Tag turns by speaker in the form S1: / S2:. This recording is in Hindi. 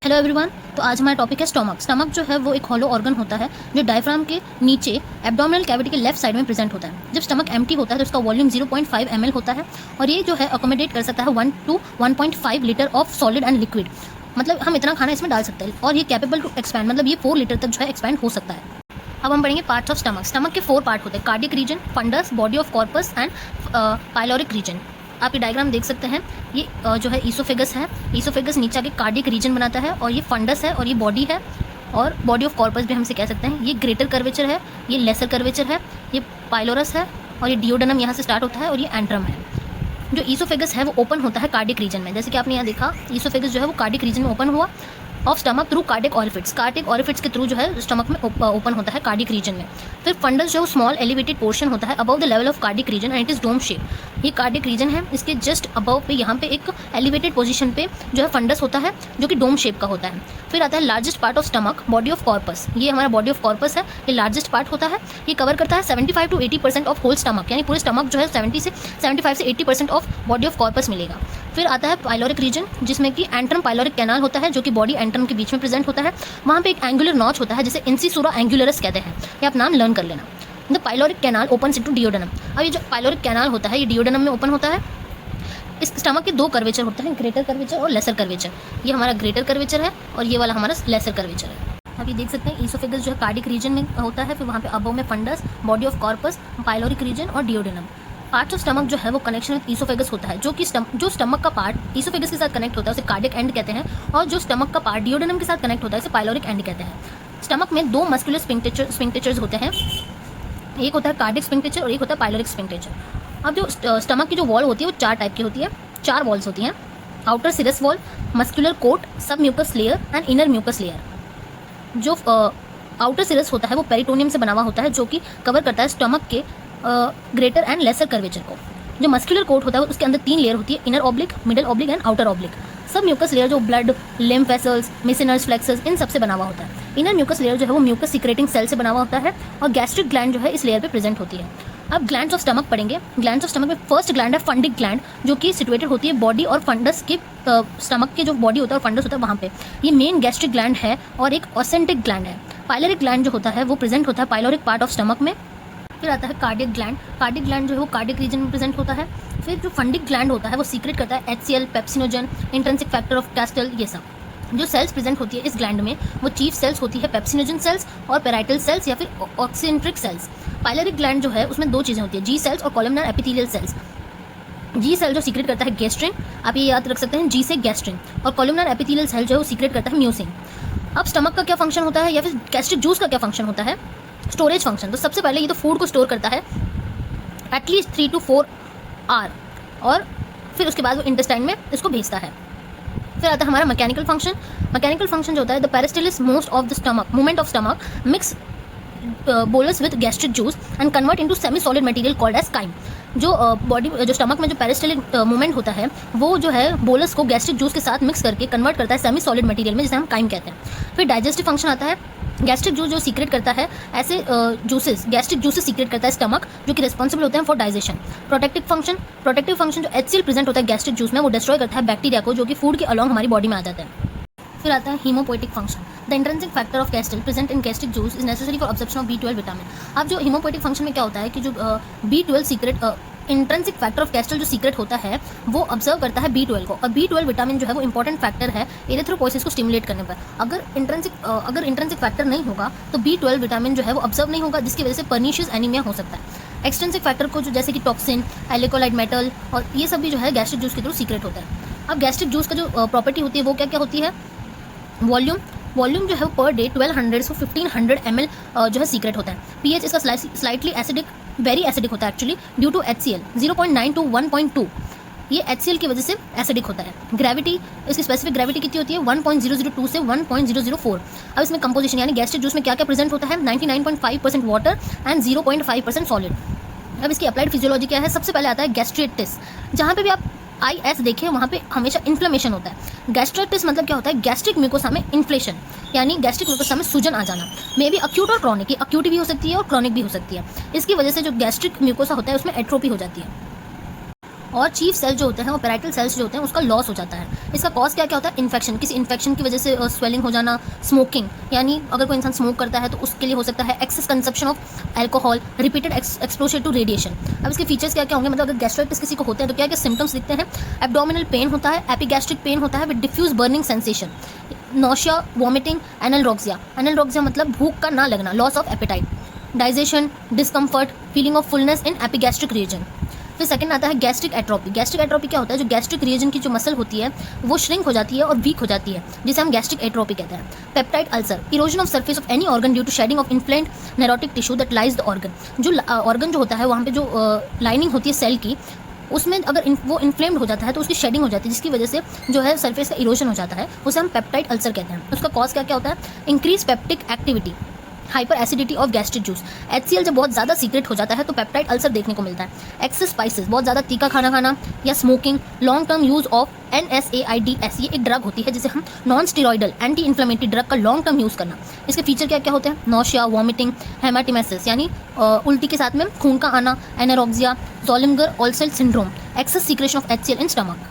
S1: Hello everyone. तो आज हमारा टॉपिक है स्टमक। स्टमक जो है वो एक हॉलो ऑर्गन होता है जो डायफ्राम के नीचे एब्डोमिनल कैविटी के लेफ्ट साइड में प्रेजेंट होता है। जब स्टमक एम्प्टी होता है तो इसका वॉल्यूम 0.5 ml होता है और ये जो है अकोमोडेट कर सकता है 1 to 1.5 litre of solid and liquid. मतलब हम इतना खाना इसमें डाल सकते हैं और ये कैपेबल टू एक्सपैंड, मतलब ये 4 लीटर तक जो है एक्सपैंड हो सकता है। अब हम पढ़ेंगे पार्ट्स ऑफ स्टमक। स्टमक के 4 पार्ट होते हैं: cardiac region, fundus, body of corpus and pyloric region. आप ये डायग्राम देख सकते हैं। ये जो है ईसोफेगस है। ईसोफेगस नीचे आके कार्डियक रीजन बनाता है और ये फंडस है और ये बॉडी है और बॉडी ऑफ कॉर्पस भी हमसे कह सकते हैं। ये ग्रेटर कर्वेचर है, ये लेसर कर्वेचर है, ये पाइलोरस है और ये डिओडेनम यहाँ से स्टार्ट होता है और ये एंट्रम है। जो ईसोफेगस है वो ओपन होता है कार्डियक रीजन में, जैसे कि आपने यहाँ देखा ईसोफेगस जो है वो कार्डियक रीजन में ओपन हुआ of stomach through cardiac orifice. Cardiac orifice के थ्रू जो है स्टमक में ओपन होता है कार्डियक रीजन में। फिर फंडस जो स्मॉल एलिवेटेड पोर्शन होता है above the level of cardiac region and it is dome shape. ये कार्डियक रीजन है, इसके जस्ट अबव पे यहाँ पे एक एलिवेटेड पोजीशन पे जो है फंडस होता है जो कि डोम शेप का होता है। फिर आता है largest part of stomach, body of corpus. ये हमारा बॉडी ऑफ कॉर्पस है, ये लार्जेस्ट पार्ट होता है। ये कवर करता है 75 to 80% ऑफ होल स्टमक, यानी पूरे स्टमक जो है 75 से 80% ऑफ बॉडी ऑफ कॉर्पस मिलेगा। फिर आता है पाइलोरिक रीजन जिसमें कि एंट्रम पाइलोरिक कैनाल होता है जो कि बॉडी एंट्रम के बीच में प्रेजेंट होता है। वहाँ पे एक एंगुलर नॉच होता है जिसे इंसिसुरा एंगुलरस कहते हैं। ये आप नाम लर्न कर लेना। The pyloric canal opens into duodenum. अब ये जो पाइलोरिक कैनाल होता है ये डिओडेनम में ओपन होता है। इस स्टमक के 2 कर्वेचर होते हैं, ग्रेटर कर्वेचर और लेसर कर्वेचर। ये हमारा ग्रेटर कर्वेचर है और ये वाला हमारा लेसर कर्वेचर है। अब ये देख सकते हैं ईसोफेगस जो है कार्डियक रीजन में होता है, फिर वहाँ पे अबव में fundus, body of corpus, pyloric region और डिओडेनम। पार्ट्स ऑफ स्टमक जो है वो कनेक्शन विद ईसोफेगस होता है, जो स्टमक का पार्ट ईसोफेगस के साथ कनेक्ट होता है उसे कार्डियक एंड कहते हैं और जो स्टमक का पार्ट डिओडेनम के साथ कनेक्ट होता है उसे पाइलोरिक एंड कहते हैं। स्टमक में 2 मस्कुलर स्फिंक्टेचर्स होते हैं, एक होता है कार्डियक स्फिंक्टेचर और एक होता है पाइलोरिक स्फिंक्टेचर। अब जो स्टमक की जो वॉल होती है वो 4 टाइप की होती है, 4 वॉल्स होती हैं: outer serous wall, muscular coat, sub mucous layer and inner mucous layer. जो आउटर सिरस होता है वो पेरिटोनियम से बना हुआ होता है जो कि कवर करता है स्टमक के ग्रेटर एंड लेसर कर्वेचर को। जो मस्कुलर कोट होता है उसके अंदर 3 लेयर होती है: inner oblique, middle oblique and outer oblique. सब म्यूकस लेयर जो ब्लड, लिम्फ वेसल्स, मिसिनर्स, फ्लेक्सस इन सब से बना हुआ होता है। इनर म्यूकस लेयर जो है वो म्यूकस सीक्रेटिंग सेल से बना हुआ होता है और गैस्ट्रिक ग्लैंड जो है इस लेयर पे प्रेजेंट होती है। अब ग्लैंड्स ऑफ स्टमक पढ़ेंगे। ग्लैंड्स ऑफ स्टमक में फर्स्ट ग्लैंड है फंडिक ग्लैंड जो कि सिचुएटेड होती है बॉडी और फंडस के स्टमक के जो बॉडी होता है और फंडस होता है वहाँ पे। ये मेन गैस्ट्रिक ग्लैंड है और एक ऑसेंटिक ग्लैंड है। पाइलोरिक ग्लैंड जो होता है वो प्रेजेंट होता है पाइलोरिक पार्ट ऑफ स्टमक में। फिर आता है कार्डियक ग्लैंड। कार्डियक ग्लैंड जो है वो कार्डियक रीजन में प्रेजेंट होता है। फिर जो फंडिक ग्लैंड होता है वो सीक्रेट करता है HCl, pepsinogen, intrinsic factor of castle. ये सब जो सेल्स प्रेजेंट होती है इस ग्लैंड में वो चीफ सेल्स होती है पेप्सिनोजन सेल्स और पेराइटल सेल्स या फिर ऑक्सीजेंट्रिक सेल्स। पाइलोरिक ग्लैंड जो है उसमें 2 चीज़ें होती है: जी सेल्स और कॉलमनर एपिथेलियल सेल्स। जी सेल जो सीक्रेट करता है गैस्ट्रिन, आप ये याद रख सकते हैं, जी से गैस्ट्रिन, और कॉलमनर एपिथेलियल सेल जो है वो सीक्रेट करता है म्यूसिन। अब स्टमक का क्या फंक्शन होता है या फिर गैस्ट्रिक जूस का क्या फंक्शन होता है? Storage function. तो सबसे पहले ये तो फूड को स्टोर करता है एटलीस्ट 3 to 4 आवर और फिर उसके बाद वो इंटेस्टाइन में इसको भेजता है। फिर आता है हमारा मैकेनिकल फंक्शन। मैकेनिकल फंक्शन जो होता है the peristalsis most of the stomach movement of stomach mix bolus with gastric juice and convert into semi solid material called as chyme. जो स्टमक में जो पेरिस्टालिक मूवमेंट होता है वो जो है बोलस को गैस्ट्रिक जूस के साथ मिक्स करके कन्वर्ट करता है सेमी सॉलिड मटेरियल में, जिसे हम काइम कहते हैं। फिर डाइजेस्टिव फंक्शन आता है। गैस्ट्रिक जूस जो सीक्रेट करता है ऐसे जूसेस, गैस्ट्रिक जूसेस सीक्रेट करता है स्टमक जो कि रिस्पॉन्सिबल होते हैं फॉर डाइजेशन। प्रोटेक्टिव फंक्शन जो HCl प्रेजेंट होता है गैस्ट्रिक जूस में वो डिस्ट्रॉय करता है बैक्टीरिया को जो कि फूड के अलॉन्ग हमारी बॉडी में आ जाता है। फिर आता है haemopoietic function. The intrinsic factor of castle present in gastric juice is necessary for absorption of B12 vitamin. अब जो हीमोपोएटिक फंक्शन में क्या होता है कि जो B12 secret intrinsic factor of castle जो सीक्रेट होता है वो ऑब्जर्व करता है B12 को, और B12 विटामिन जो है वो इंपॉर्टेंट फैक्टर है एरिथ्रोपोइसिस को स्टिमुलेट करने पर। अगर इंट्रिंसिक फैक्टर नहीं होगा तो B12 विटामिन जो है वो ऑब्जर्व नहीं होगा, जिसकी वजह से पर्नीशियस एनीमिया हो सकता है। एक्सट्रिंसिक फैक्टर को जो जैसे कि टॉक्सिन, एलिकोलाइड मेटल और ये सब भी जो है गैस्ट्रिक जूस के थ्रू सीक्रेट होता है। अब गैस्ट्रिक जूस का जो प्रॉपर्टी होती है वो क्या क्या होती है? वॉल्यूम जो है पर डे 1200 से 1500 ml जो है सीक्रेट होता है। pH इसका स्लाइटली एसिडिक, वेरी एसिडिक होता है actually due to HCl 0.9 to 1.2। ये HCl की वजह से एसिडिक होता है। ग्रेविटी, इसकी स्पेसिफिक ग्रेविटी कितनी होती है? 1.002 से 1.004। अब इसमें कंपोजिशन यानी गैस्ट्रिक जूस में क्या क्या प्रेजेंट होता है? 99.5% वाटर एंड 0.5% सॉलिड। अब इसकी अप्लाइड फिजियोलॉजी क्या है? सबसे पहले आता है गैस्ट्रिटिस। जहाँ पे भी आप IS देखें वहाँ पे हमेशा इन्फ्लेमेशन होता है। गैस्ट्राइटिस मतलब क्या होता है? गैस्ट्रिक म्यूकोसा में इन्फ्लेशन, यानी गैस्ट्रिक म्यूकोसा में सूजन आ जाना। मे बी अक्यूट और क्रॉनिक, अक्यूट भी हो सकती है और क्रॉनिक भी हो सकती है। इसकी वजह से जो गैस्ट्रिक म्यूकोसा होता है उसमें एट्रोपी हो जाती है। और चीफ सेल जो होते हैं वो पैराइटल सेल्स जो होते हैं उसका लॉस हो जाता है। इसका कॉज क्या क्या होता है? इन्फेक्शन, किसी इन्फेक्शन की वजह से स्वेलिंग हो जाना, स्मोकिंग, यानी अगर कोई इंसान स्मोक करता है तो उसके लिए हो सकता है excess consumption of alcohol, repeated exposure to radiation. अब इसके फीचर्स क्या क्या होंगे, मतलब अगर गैस्ट्राइटिस किसी को होते हैं तो क्या क्या सिम्टम्स दिखते हैं? एब्डोमिनल पेन होता है, एपिगैस्ट्रिक पेन होता है with diffuse burning sensation, nausea, vomiting, anorexia, anorexia मतलब भूख का ना लगना, loss of appetite, digestion, discomfort, feeling of fullness in epigastric region. फिर सेकंड आता है गैस्ट्रिक एट्रोपी। गैस्ट्रिक एट्रोपी क्या होता है? जो गैस्ट्रिक रीजन की जो मसल होती है वो श्रिंक हो जाती है और वीक हो जाती है, जिसे हम गैस्ट्रिक एट्रोपी कहते हैं। Peptic ulcer, erosion of surface of any organ due to shedding of inflamed necrotic tissue that lies the organ. जो ऑर्गन जो होता है वहाँ पे जो लाइनिंग होती है सेल की, उसमें अगर वो इन्फ्लेम्ड हो जाता है तो उसकी शेडिंग हो जाती है, जिसकी वजह से जो है सरफेस का इरोजन हो जाता है, उसे हम पेप्टाइड अल्सर कहते हैं। उसका कॉज क्या क्या होता है? Increase peptic activity, hyper acidity of gastric juice. HCl जब बहुत ज़्यादा सीक्रेट हो जाता है तो पेप्टाइड अल्सर देखने को मिलता है। एक्सेस स्पाइसेस, बहुत ज़्यादा तीखा खाना खाना, या smoking, long term use of NSAIDs, ये एक ड्रग होती है जिसे हम नॉन स्टीरॉइडल एंटी इन्फ्लेमेटरी ड्रग का लॉन्ग टर्म यूज़ करना। इसके फीचर क्या क्या होते हैं? नोशिया, वॉमिटिंग, हेमाटिमेसिस यानी उल्टी के साथ में खून का आना, anorexia, Zollinger ulcer syndrome, excess secretion of HCl in stomach.